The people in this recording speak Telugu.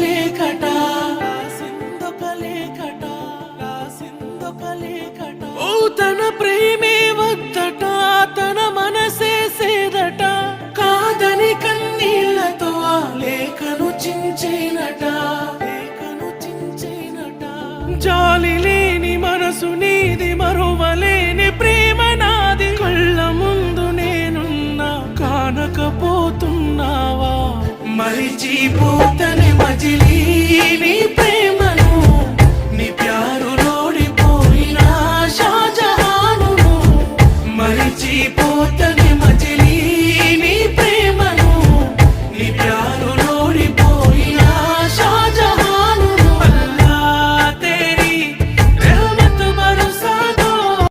లేఖట రాసిందొక లేఖట ఓ తన ప్రేమే వద్దట తన మనసే సేదట కాదని కన్నీళ్లతో ఆ లేఖను చించేనట జాలి లేని మనసు నీది మరువలేని ప్రేమ నాది కళ్ళ ముందు నేనున్నా కానకపోతున్నావా మరిచిపోతని మజిలీ నీ